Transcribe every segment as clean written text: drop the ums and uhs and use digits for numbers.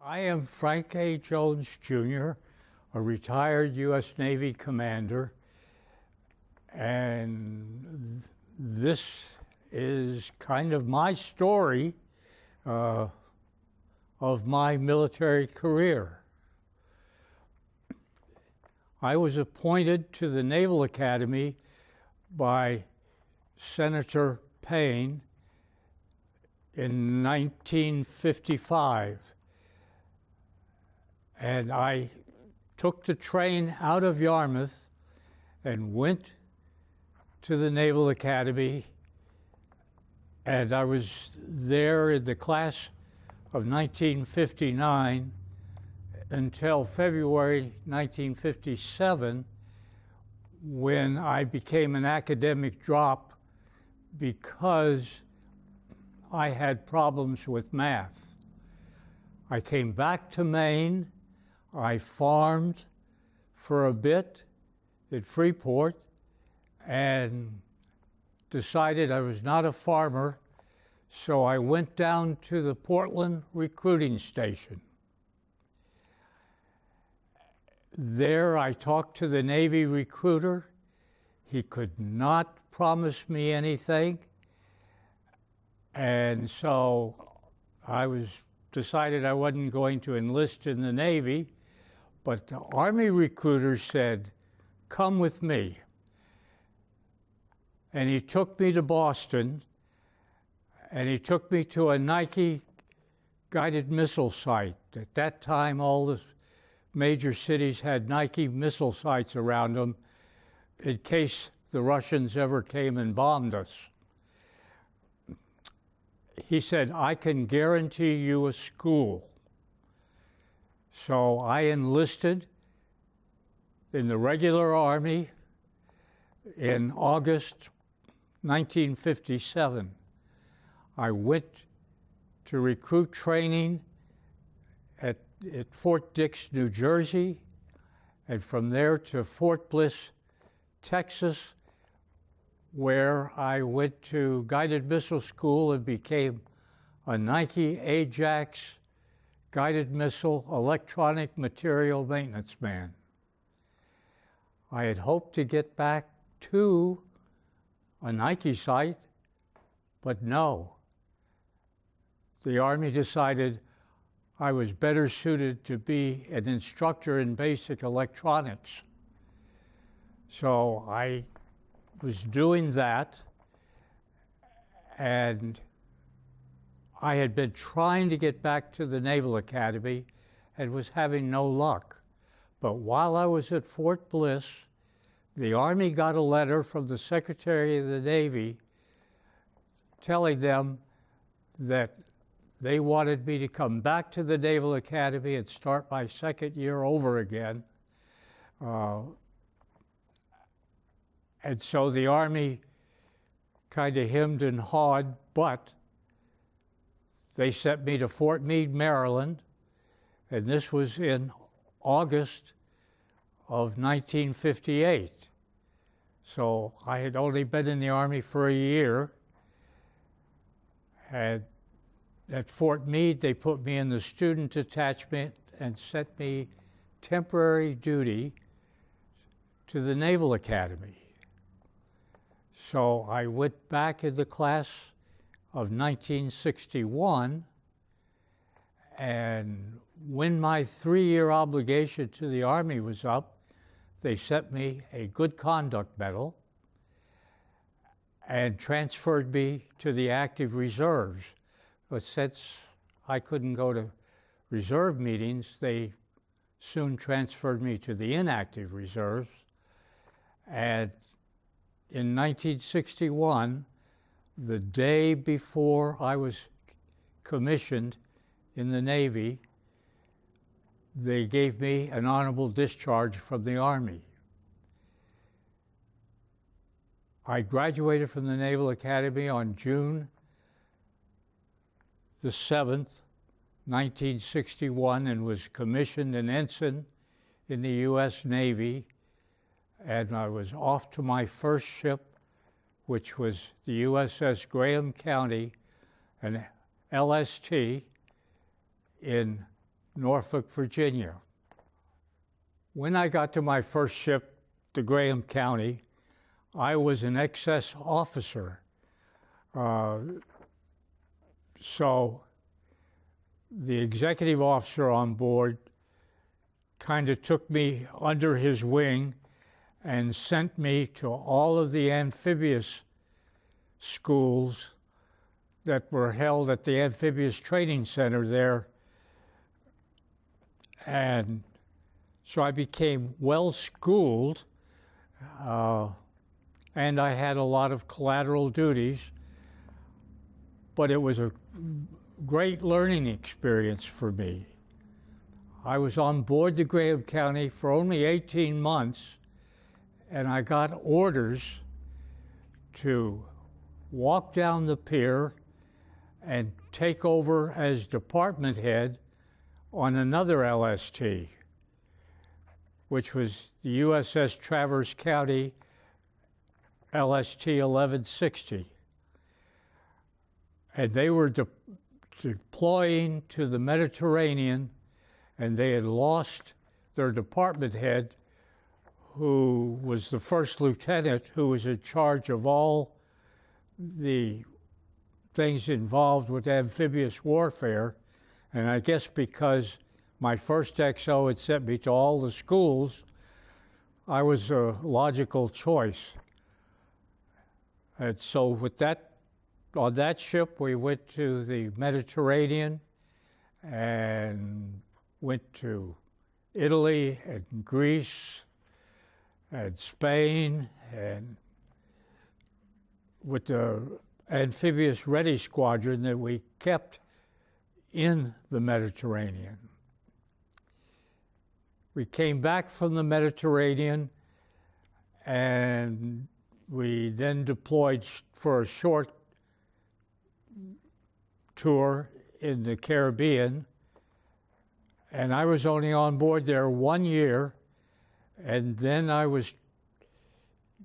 I am Frank A. Jones, Jr., a retired U.S. Navy commander, and this is kind of my story of my military career. I was appointed to the Naval Academy by Senator Payne in 1955. And I took the train out of Yarmouth and went to the Naval Academy, and I was there in the class of 1959 until February 1957, when I became an academic drop because I had problems with math. I came back to Maine. I farmed for a bit at Freeport and decided I was not a farmer, so I went down to the Portland recruiting station. There I talked to the Navy recruiter. He could not promise me anything, and so I decided I wasn't going to enlist in the Navy. But the Army recruiter said, "Come with me." And he took me to Boston, and he took me to a Nike guided missile site. At that time, all the major cities had Nike missile sites around them in case the Russians ever came and bombed us. He said, "I can guarantee you a school." So I enlisted in the regular Army in August 1957. I went to recruit training at Fort Dix, New Jersey, and from there to Fort Bliss, Texas, where I went to guided missile school and became a Nike Ajax guided missile electronic material maintenance man. I had hoped to get back to a Nike site, but no. The Army decided I was better suited to be an instructor in basic electronics. So I was doing that, and I had been trying to get back to the Naval Academy and was having no luck. But while I was at Fort Bliss, the Army got a letter from the Secretary of the Navy telling them that they wanted me to come back to the Naval Academy and start my second year over again. And so the Army kind of hemmed and hawed, but they sent me to Fort Meade, Maryland, and this was in August of 1958. So I had only been in the Army for a year. And at Fort Meade, they put me in the student detachment and sent me temporary duty to the Naval Academy. So I went back in the class of 1961, and when my 3-year obligation to the Army was up, they sent me a Good Conduct Medal and transferred me to the active reserves. But since I couldn't go to reserve meetings, they soon transferred me to the inactive reserves. And in 1961, the day before I was commissioned in the Navy, they gave me an honorable discharge from the Army. I graduated from the Naval Academy on June the 7th, 1961, and was commissioned an ensign in the U.S. Navy, and I was off to my first ship, which was the USS Graham County, an LST, in Norfolk, Virginia. When I got to my first ship to Graham County, I was an excess officer. So the executive officer on board kind of took me under his wing and sent me to all of the amphibious schools that were held at the Amphibious Training Center there. And so I became well schooled, and I had a lot of collateral duties, but it was a great learning experience for me. I was on board the Graham County for only 18 months, and I got orders to walk down the pier and take over as department head on another LST, which was the USS Traverse County LST 1160. And they were deploying to the Mediterranean, and they had lost their department head, who was the first lieutenant who was in charge of all the things involved with amphibious warfare. And I guess because my first XO had sent me to all the schools, I was a logical choice. And so with that, on that ship, we went to the Mediterranean and went to Italy and Greece and Spain, and with the amphibious ready squadron that we kept in the Mediterranean. We came back from the Mediterranean, and we then deployed for a short tour in the Caribbean, and I was only on board there 1 year, and then I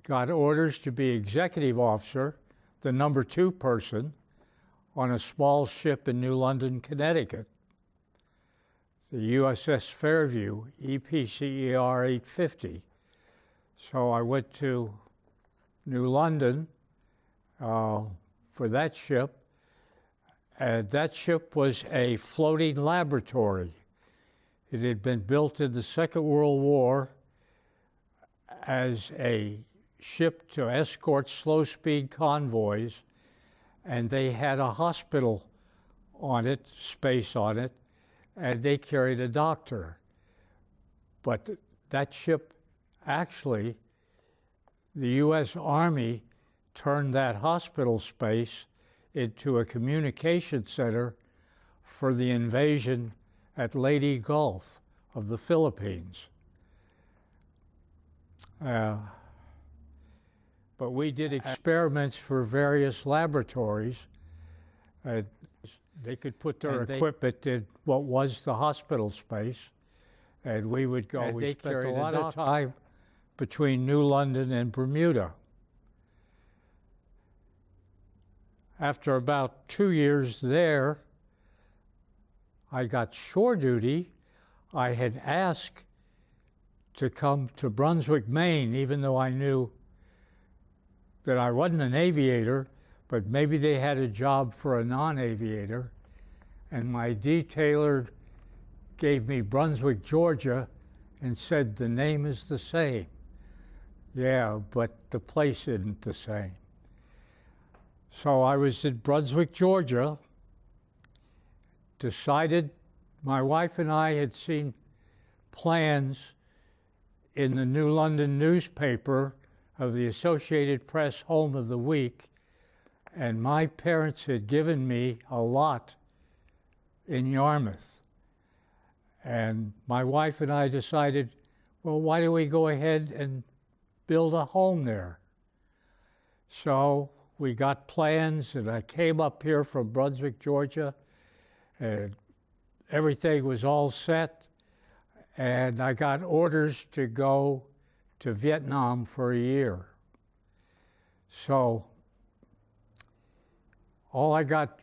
got orders to be executive officer, the number 2 person, on a small ship in New London, Connecticut, the USS Fairview, EPCER 850. So I went to New London for that ship, and that ship was a floating laboratory. It had been built in the Second World War as a ship to escort slow-speed convoys, and they had a hospital on it, space on it, and they carried a doctor. But that ship, actually, the U.S. Army turned that hospital space into a communication center for the invasion at Leyte Gulf of the Philippines. But we did experiments for various laboratories. They could put their equipment in what was the hospital space, and we would go. We spent a lot of time between New London and Bermuda. After about 2 years there, I got shore duty. I had asked to come to Brunswick, Maine, even though I knew that I wasn't an aviator, but maybe they had a job for a non-aviator. And my detailer gave me Brunswick, Georgia, and said the name is the same. Yeah, but the place isn't the same. So I was in Brunswick, Georgia, decided, my wife and I had seen plans in the New London newspaper of the Associated Press Home of the Week, and my parents had given me a lot in Yarmouth. And my wife and I decided, well, why don't we go ahead and build a home there? So we got plans, and I came up here from Brunswick, Georgia, and everything was all set, and I got orders to go to Vietnam for a year. So all I got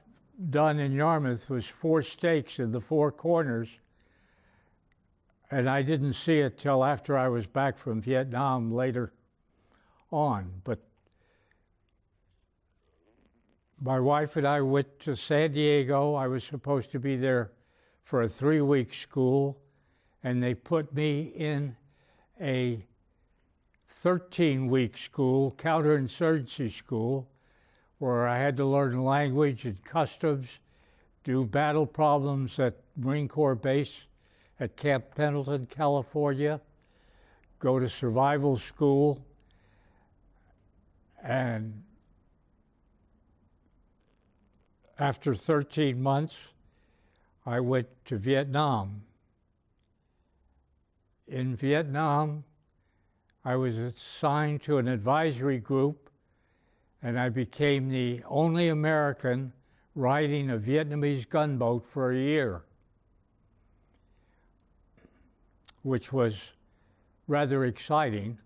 done in Yarmouth was 4 stakes in the 4 corners and I didn't see it till after I was back from Vietnam later on. But my wife and I went to San Diego. I was supposed to be there for a 3-week school, and they put me in a 13-week school, counterinsurgency school, where I had to learn language and customs, do battle problems at Marine Corps base at Camp Pendleton, California, go to survival school, and after 13 months, I went to Vietnam. In Vietnam, I was assigned to an advisory group, and I became the only American riding a Vietnamese gunboat for a year, which was rather exciting.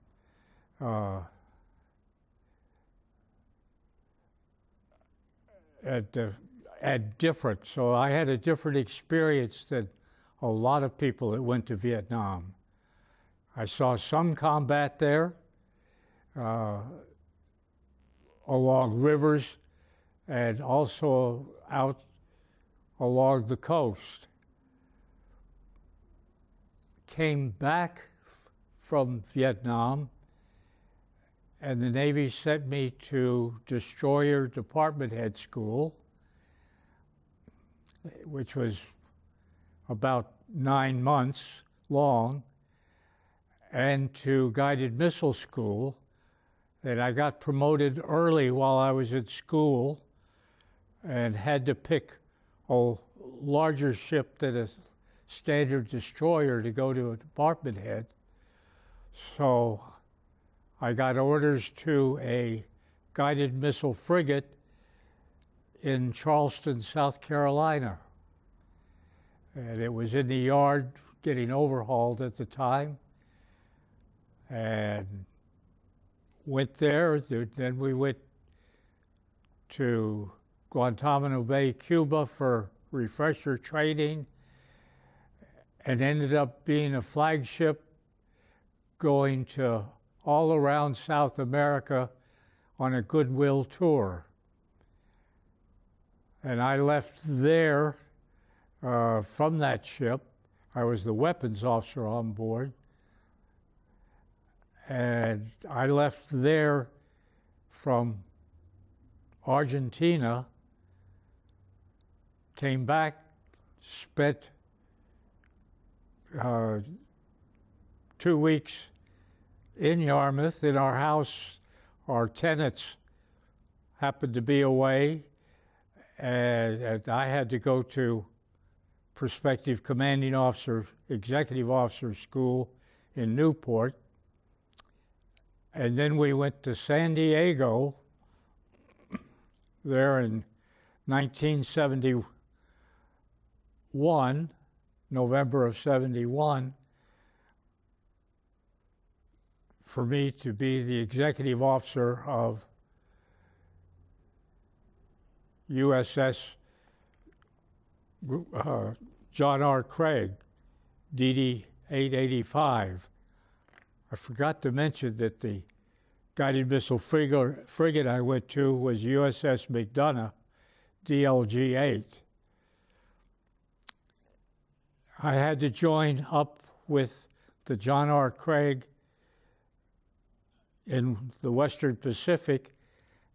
And different. So I had a different experience than a lot of people that went to Vietnam. I saw some combat there along rivers and also out along the coast. Came back from Vietnam, and the Navy sent me to Destroyer Department Head School, which was about 9 months long, and to Guided Missile School. And I got promoted early while I was at school and had to pick a larger ship than a standard destroyer to go to a department head. So I got orders to a guided missile frigate in Charleston, South Carolina. And it was in the yard getting overhauled at the time. And went there. Then we went to Guantanamo Bay, Cuba for refresher training, and ended up being a flagship going to all around South America on a goodwill tour. And I left there from that ship. I was the weapons officer on board. And I left there from Argentina, came back, spent 2 weeks in Yarmouth. In our house, our tenants happened to be away, and I had to go to prospective commanding officer, executive officer school in Newport. And then we went to San Diego there in 1971, November of 71, for me to be the executive officer of USS John R. Craig, DD 885. I forgot to mention that the guided missile frigate I went to was USS McDonough, DLG 8. I had to join up with the John R. Craig in the Western Pacific,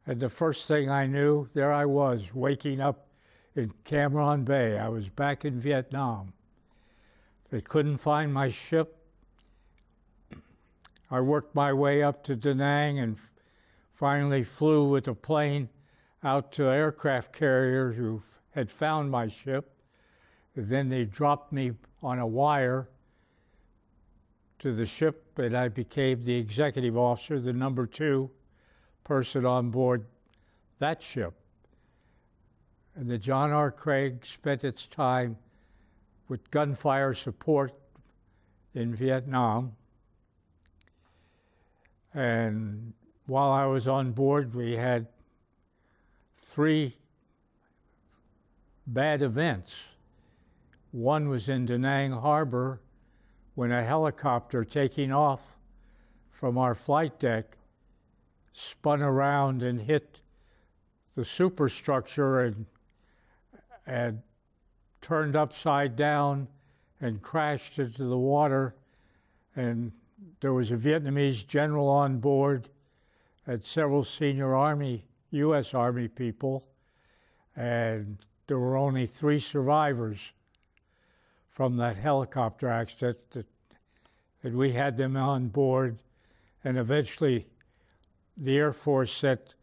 and the first thing I knew, there I was, waking up in Cam Ranh Bay. I was back in Vietnam. They couldn't find my ship. I worked my way up to Da Nang and finally flew with a plane out to aircraft carriers who had found my ship. And then they dropped me on a wire to the ship, and I became the executive officer, the number 2 person on board that ship. And the John R. Craig spent its time with gunfire support in Vietnam. And while I was on board, we had 3 bad events. One was in Da Nang Harbor when a helicopter taking off from our flight deck spun around and hit the superstructure and turned upside down and crashed into the water. And there was a Vietnamese general on board and several senior U.S. Army people, and there were only 3 survivors from that helicopter accident, and we had them on board, and eventually the Air Force sent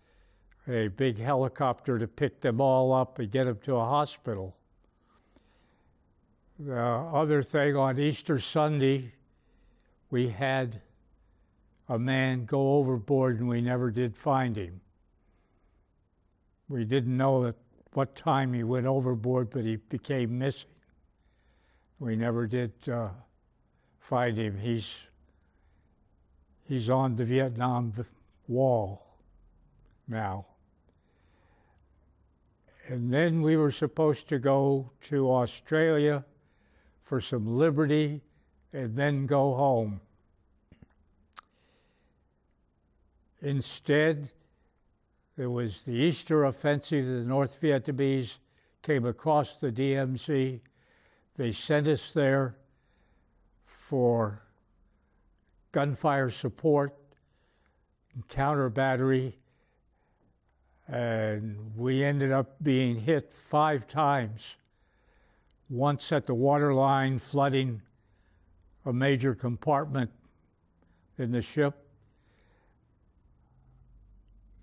a big helicopter to pick them all up and get them to a hospital. The other thing, on Easter Sunday, we had a man go overboard and we never did find him. We didn't know at what time he went overboard, but he became missing. We never did find him. He's on the Vietnam Wall now. And then we were supposed to go to Australia for some liberty and then go home. Instead, it was the Easter offensive. The North Vietnamese came across the DMZ. They sent us there for gunfire support and counter battery, and we ended up being hit 5 times. Once at the waterline, flooding a major compartment in the ship.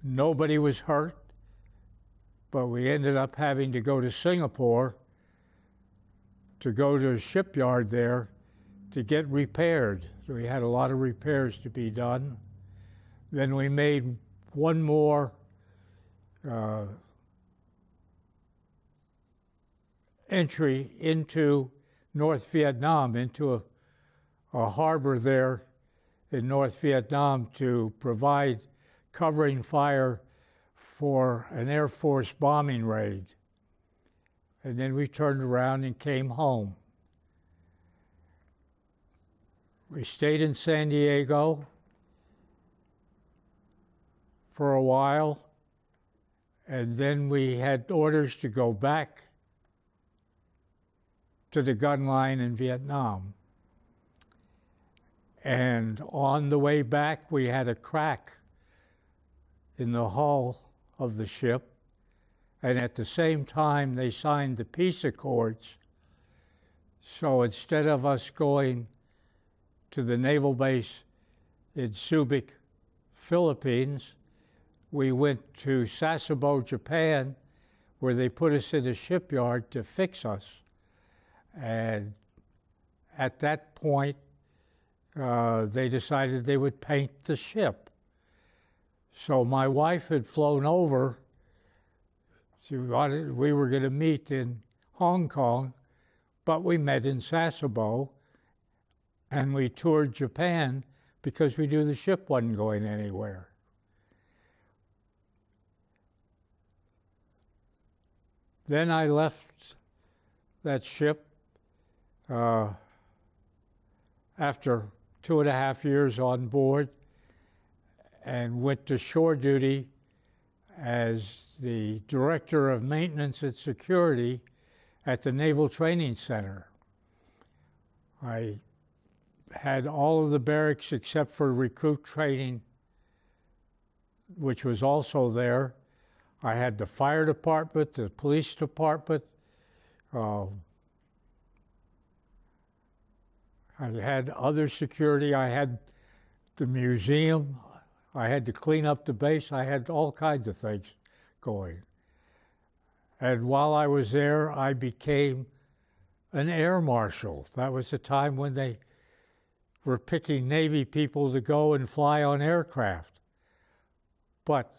Nobody was hurt, but we ended up having to go to Singapore to go to a shipyard there to get repaired. So we had a lot of repairs to be done. Then we made one more entry into North Vietnam, into a harbor there in North Vietnam to provide covering fire for an Air Force bombing raid. And then we turned around and came home. We stayed in San Diego for a while, and then we had orders to go back to the gun line in Vietnam. And on the way back, we had a crack in the hull of the ship, and at the same time they signed the peace accords. So instead of us going to the naval base in Subic, Philippines, we went to Sasebo, Japan, where they put us in a shipyard to fix us. And at that point, they decided they would paint the ship. So my wife had flown over. We were going to meet in Hong Kong, but we met in Sasebo, and we toured Japan because we knew the ship wasn't going anywhere. Then I left that ship after 2.5 years on board and went to shore duty as the Director of Maintenance and Security at the Naval Training Center. I had all of the barracks except for recruit training, which was also there. I had the fire department, the police department. I had other security. I had the museum. I had to clean up the base. I had all kinds of things going. And while I was there, I became an air marshal. That was the time when they were picking Navy people to go and fly on aircraft. But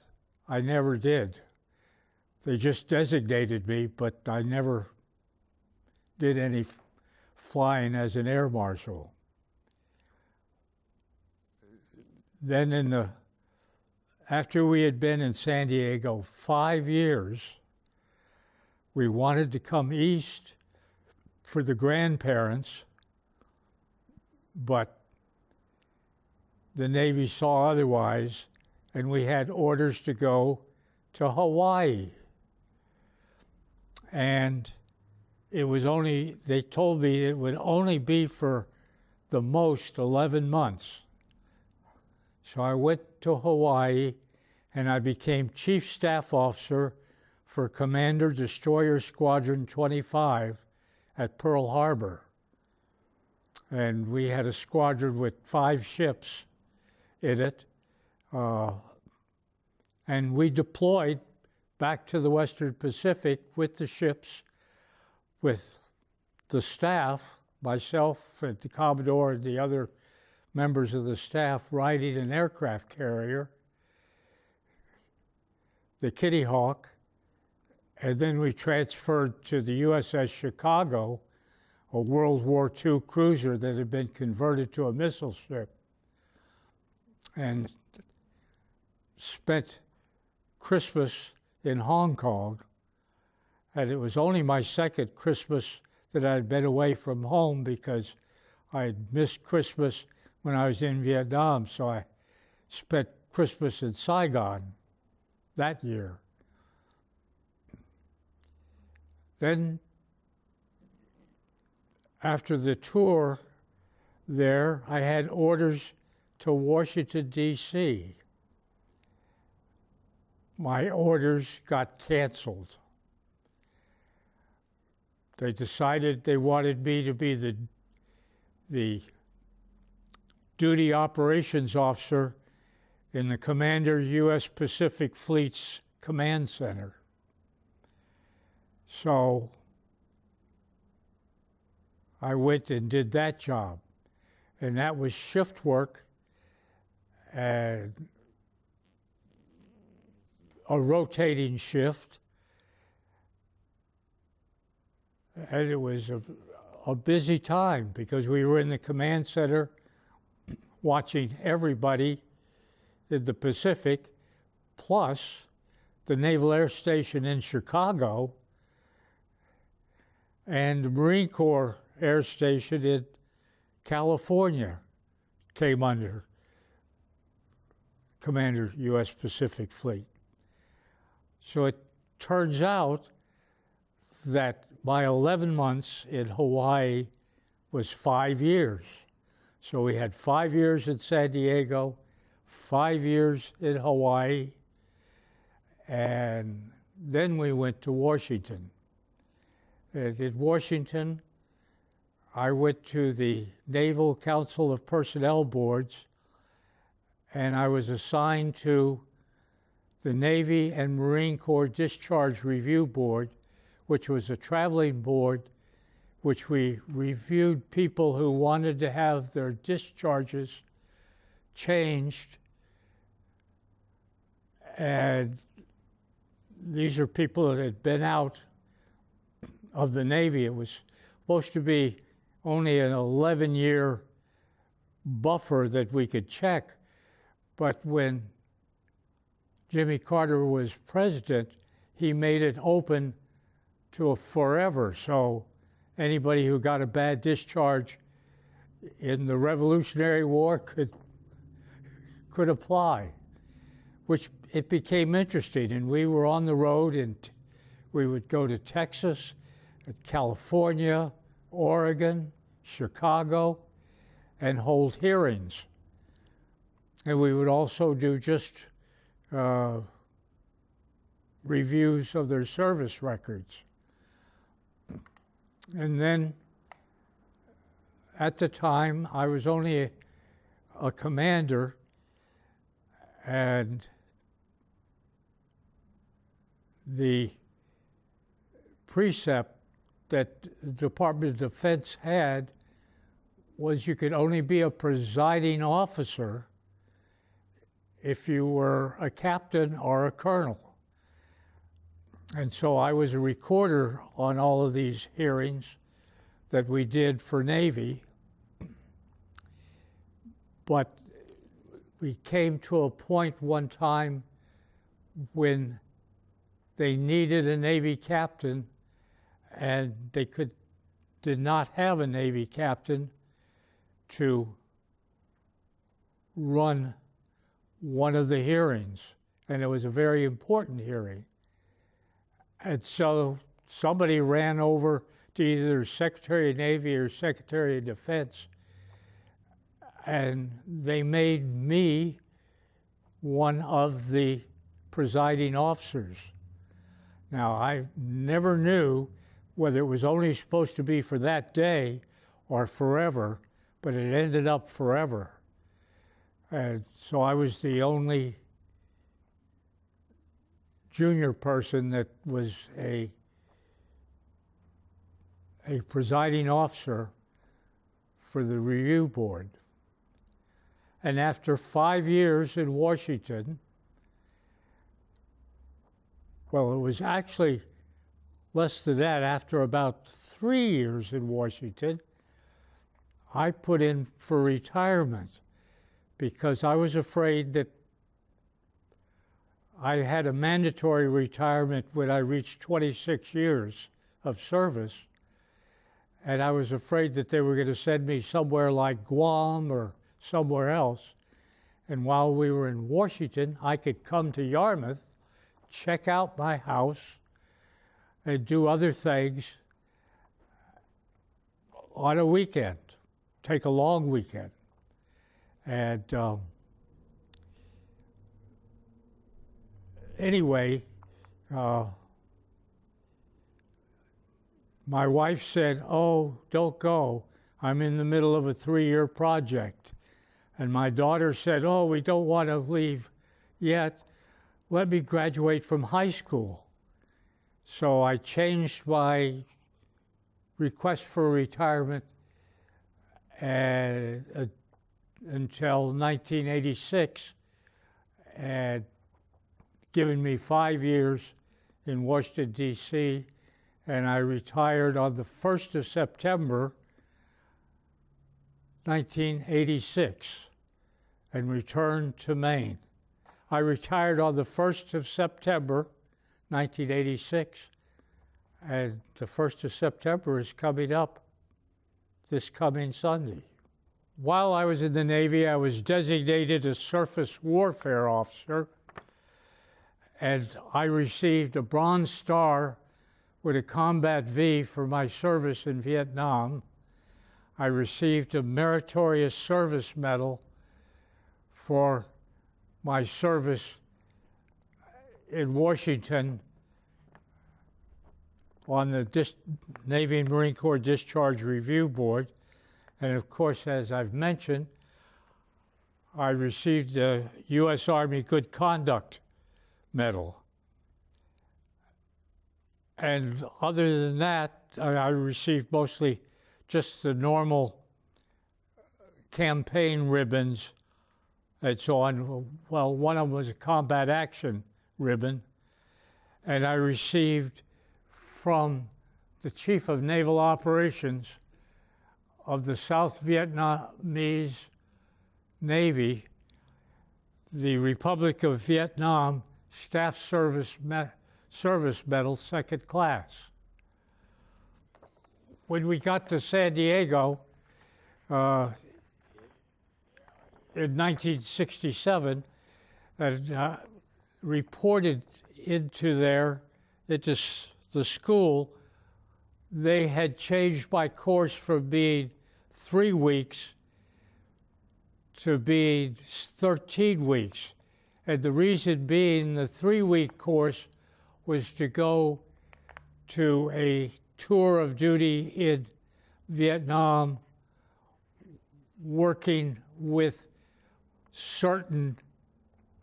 I never did. They just designated me, but I never did any flying as an air marshal. Then after we had been in San Diego 5 years, we wanted to come east for the grandparents, but the Navy saw otherwise, and we had orders to go to Hawaii. And they told me it would only be for the most 11 months. So I went to Hawaii, and I became Chief Staff Officer for Commander Destroyer Squadron 25 at Pearl Harbor. And we had a squadron with 5 ships in it. And we deployed back to the Western Pacific with the ships, with the staff, myself and the Commodore and the other members of the staff riding an aircraft carrier, the Kitty Hawk, and then we transferred to the USS Chicago, a World War II cruiser that had been converted to a missile ship, and spent Christmas in Hong Kong. And it was only my second Christmas that I had been away from home, because I had missed Christmas when I was in Vietnam, so I spent Christmas in Saigon that year. Then, after the tour there, I had orders to Washington, D.C. My orders got canceled. They decided they wanted me to be the duty operations officer in the Commander U.S. Pacific Fleet's Command Center. So I went and did that job, and that was shift work and a rotating shift, and it was a busy time because we were in the command center watching everybody in the Pacific, plus the Naval Air Station in Chicago and the Marine Corps Air Station in California came under Commander U.S. Pacific Fleet. So it turns out that my 11 months in Hawaii was 5 years. So we had 5 years in San Diego, 5 years in Hawaii, and then we went to Washington. And in Washington, I went to the Naval Council of Personnel Boards, and I was assigned to the Navy and Marine Corps Discharge Review Board, which was a traveling board which we reviewed people who wanted to have their discharges changed. And these are people that had been out of the Navy. It was supposed to be only an 11-year buffer that we could check. But when Jimmy Carter was president, he made it open to a forever. So anybody who got a bad discharge in the Revolutionary War could apply, which it became interesting. And we were on the road, and we would go to Texas, California, Oregon, Chicago, and hold hearings. And we would also do just reviews of their service records. And then, at the time, I was only a commander, and the precept that the Department of Defense had was you could only be a presiding officer if you were a captain or a colonel. And so I was a recorder on all of these hearings that we did for Navy. But we came to a point one time when they needed a Navy captain, and they did not have a Navy captain, to run one of the hearings, and it was a very important hearing. And so somebody ran over to either Secretary of Navy or Secretary of Defense, and they made me one of the presiding officers. Now, I never knew whether it was only supposed to be for that day or forever, but it ended up forever. And so I was the only junior person that was a presiding officer for the review board. And after 5 years in Washington, well, it was actually less than that. After about 3 years in Washington, I put in for retirement because I was afraid that I had a mandatory retirement when I reached 26 years of service, and I was afraid that they were going to send me somewhere like Guam or somewhere else. And while we were in Washington, I could come to Yarmouth, check out my house, and do other things on a weekend, take a long weekend. And anyway, my wife said, "Oh, don't go. I'm in the middle of a 3-year project." And my daughter said, "Oh, we don't want to leave yet. Let me graduate from high school." So I changed my request for retirement until 1986, and given me 5 years in Washington, D.C., and I retired on the 1st of September, 1986, and returned to Maine. I retired on the 1st of September, 1986, and the 1st of September is coming up this coming Sunday. While I was in the Navy, I was designated a surface warfare officer, and I received a Bronze Star with a Combat V for my service in Vietnam. I received a Meritorious Service Medal for my service in Washington on the Navy and Marine Corps Discharge Review Board. And of course, as I've mentioned, I received the U.S. Army Good Conduct Medal. And other than that, I received mostly just the normal campaign ribbons and so on. Well, one of them was a combat action ribbon, and I received from the Chief of Naval Operations of the South Vietnamese Navy, the Republic of Vietnam Staff Service Medal, second class. When we got to San Diego in 1967, and reported into the school, they had changed my course from being 3 weeks to being 13 weeks. And the reason being the 3-week course was to go to a tour of duty in Vietnam, working with certain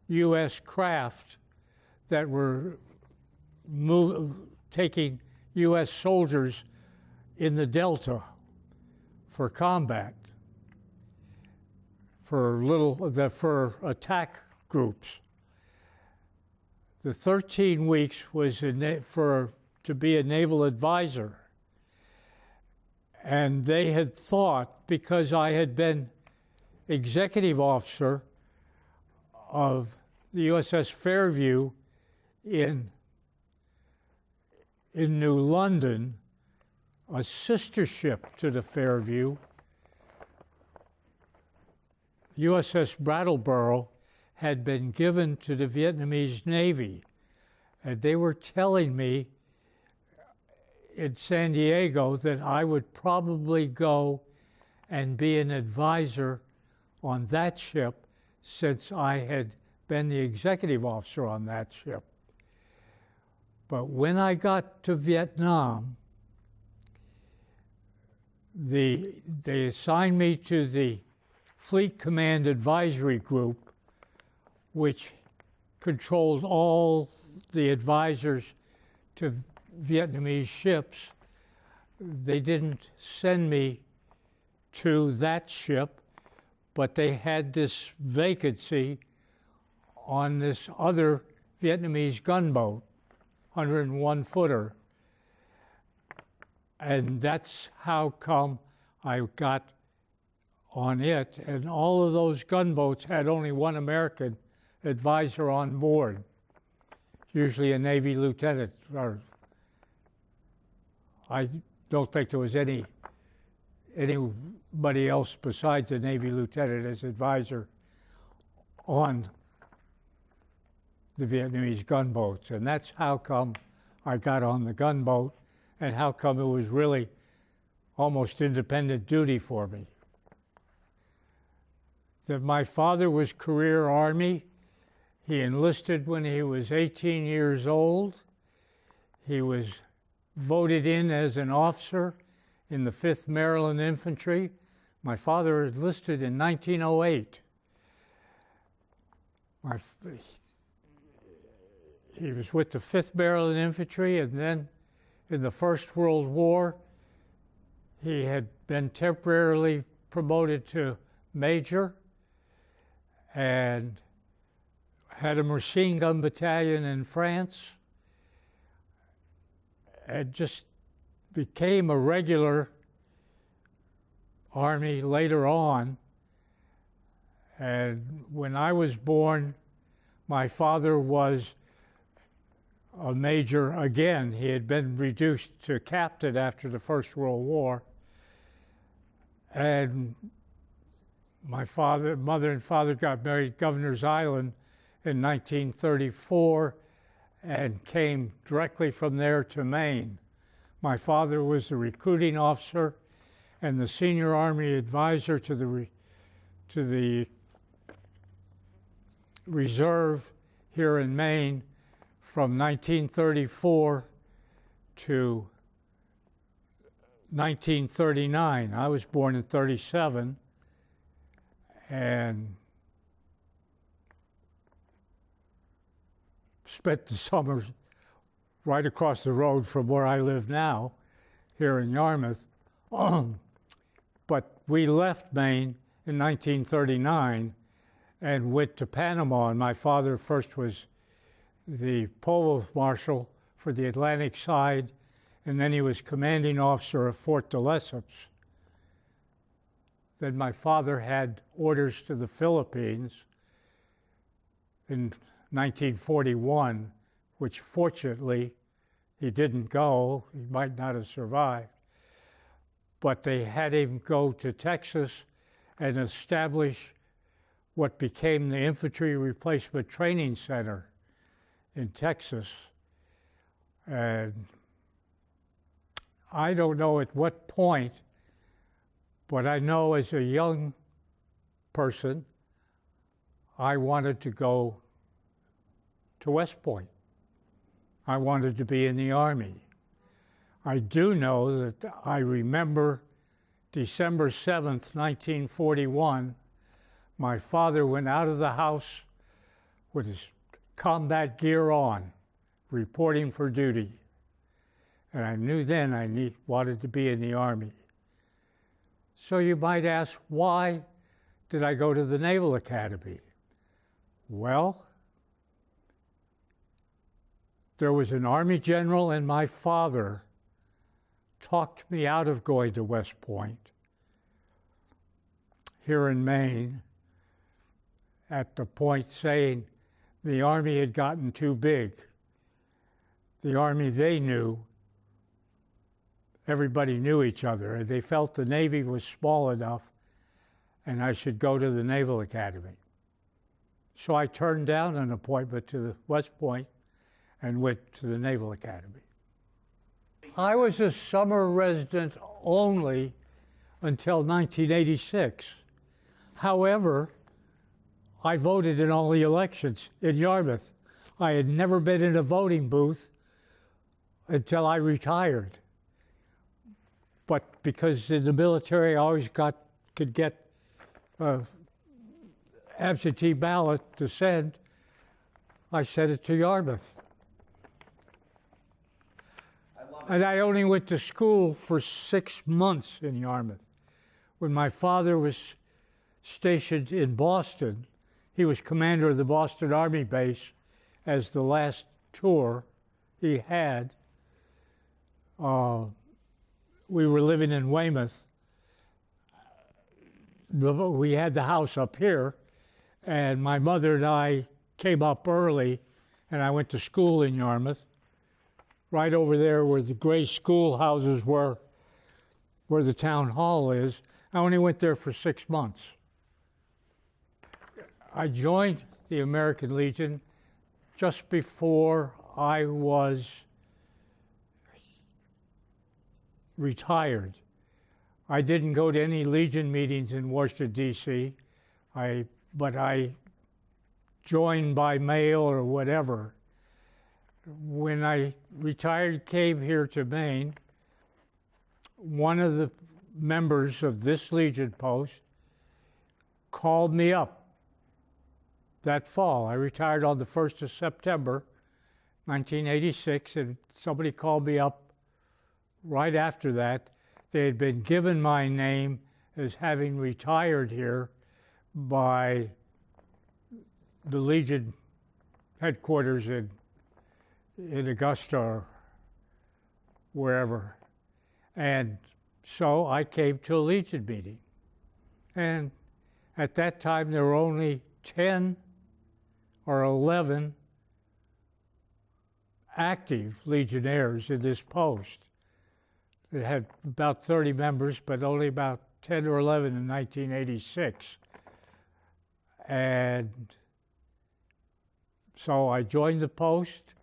U.S. craft that were taking U.S. soldiers in the Delta for combat, for attack groups. The 13 weeks was to be a naval advisor. And they had thought, because I had been executive officer of the USS Fairview in New London, a sister ship to the Fairview, USS Brattleboro had been given to the Vietnamese Navy. And they were telling me in San Diego that I would probably go and be an advisor on that ship since I had been the executive officer on that ship. But when I got to Vietnam, they assigned me to the Fleet Command Advisory Group, which controlled all the advisors to Vietnamese ships. They didn't send me to that ship, but they had this vacancy on this other Vietnamese gunboat, 101-footer. And that's how come I got on it. And all of those gunboats had only one American advisor on board, usually a Navy lieutenant. Or I don't think there was anybody else besides a Navy lieutenant as advisor on the Vietnamese gunboats. And that's how come I got on the gunboat and how come it was really almost independent duty for me. That my father was career Army. He enlisted when he was 18 years old. He was voted in as an officer in the 5th Maryland Infantry. My father enlisted in 1908. He was with the 5th Maryland Infantry, and then in the First World War, he had been temporarily promoted to major and had a machine gun battalion in France, and just became a regular Army later on. And when I was born, my father was a major again. He had been reduced to captain after the First World War. And my mother and father got married at Governor's Island in 1934 and came directly from there to Maine. My father was the recruiting officer and the senior Army advisor to the reserve here in Maine from 1934 to 1939. I was born in 37 and spent the summers right across the road from where I live now, here in Yarmouth. But we left Maine in 1939 and went to Panama, and my father first was the provost marshal for the Atlantic side, and then he was commanding officer of Fort de Lesseps. Then my father had orders to the Philippines in 1941, which fortunately he didn't go. He might not have survived. But they had him go to Texas and establish what became the Infantry Replacement Training Center in Texas. And I don't know at what point, but I know as a young person, I wanted to go to West Point. I wanted to be in the Army. I do know that I remember December 7th, 1941, my father went out of the house with his combat gear on, reporting for duty. And I knew then I wanted to be in the Army. So you might ask, why did I go to the Naval Academy? Well, there was an Army general, and my father talked me out of going to West Point here in Maine, at the point saying the Army had gotten too big. The Army they knew, everybody knew each other, and they felt the Navy was small enough, and I should go to the Naval Academy. So I turned down an appointment to the West Point and went to the Naval Academy. I was a summer resident only until 1986. However, I voted in all the elections in Yarmouth. I had never been in a voting booth until I retired. But because in the military I always could get absentee ballot to send, I sent it to Yarmouth. And I only went to school for 6 months in Yarmouth. When my father was stationed in Boston, he was commander of the Boston Army base as the last tour he had. We were living in Weymouth. We had the house up here, and my mother and I came up early, and I went to school in Yarmouth, right over there where the gray schoolhouses were, where the town hall is. I only went there for 6 months. I joined the American Legion just before I was retired. I didn't go to any Legion meetings in Washington, D.C., but I joined by mail or whatever. When I retired, came here to Maine, one of the members of this Legion post called me up that fall. I retired on the 1st of September, 1986, and somebody called me up right after that. They had been given my name as having retired here by the Legion headquarters in Augusta or wherever. And so I came to a Legion meeting. And at that time, there were only 10 or 11 active Legionnaires in this post. It had about 30 members, but only about 10 or 11 in 1986. And so I joined the post.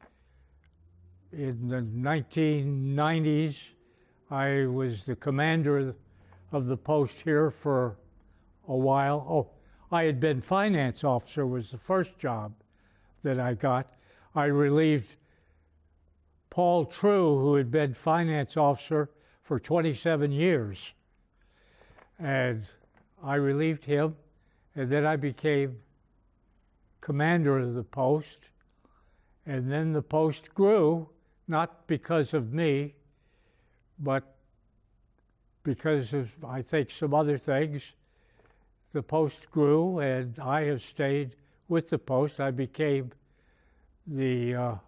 In the 1990s, I was the commander of the post here for a while. Oh, I had been finance officer, was the first job that I got. I relieved Paul True, who had been finance officer for 27 years. And I relieved him, and then I became commander of the post. And then the post grew, not because of me, but because of, I think, some other things. The post grew, and I have stayed with the post. I became the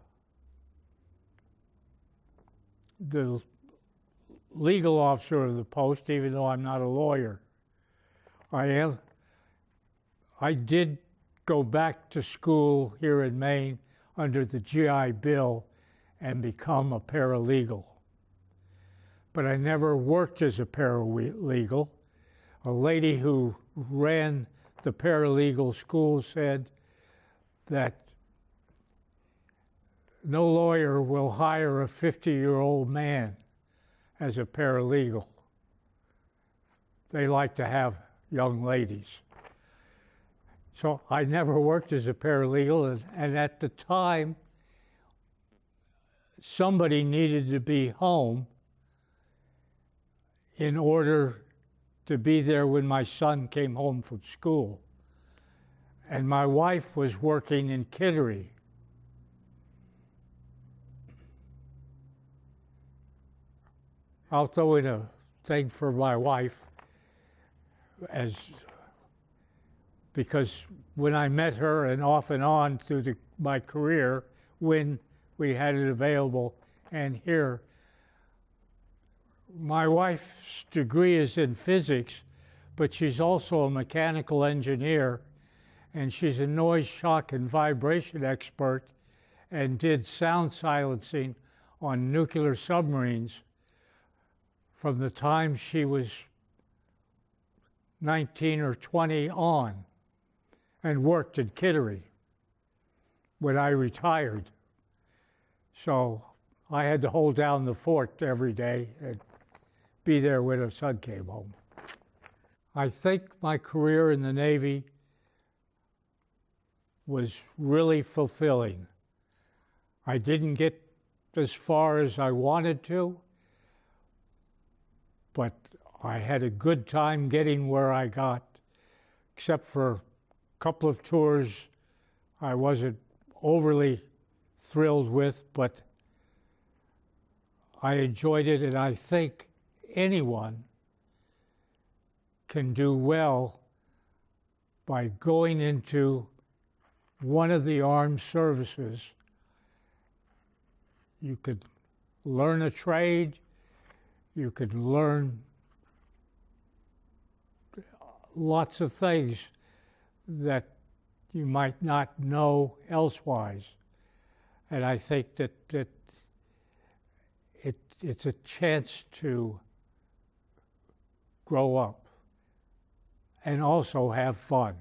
legal officer of the post, even though I'm not a lawyer. I did go back to school here in Maine under the GI Bill and become a paralegal. But I never worked as a paralegal. A lady who ran the paralegal school said that no lawyer will hire a 50-year-old man as a paralegal. They like to have young ladies. So I never worked as a paralegal, and at the time, somebody needed to be home in order to be there when my son came home from school. And my wife was working in Kittery. I'll throw in a thing for my wife, because when I met her and off and on through my career, when we had it available and here, my wife's degree is in physics, but she's also a mechanical engineer, and she's a noise, shock, and vibration expert, and did sound silencing on nuclear submarines from the time she was 19 or 20 on and worked in Kittery when I retired. So I had to hold down the fort every day and be there when the sun came home. I think my career in the Navy was really fulfilling. I didn't get as far as I wanted to, but I had a good time getting where I got, except for a couple of tours I wasn't overly thrilled with, but I enjoyed it, and I think anyone can do well by going into one of the armed services. You could learn a trade, you could learn lots of things that you might not know elsewise. And I think that it's a chance to grow up and also have fun.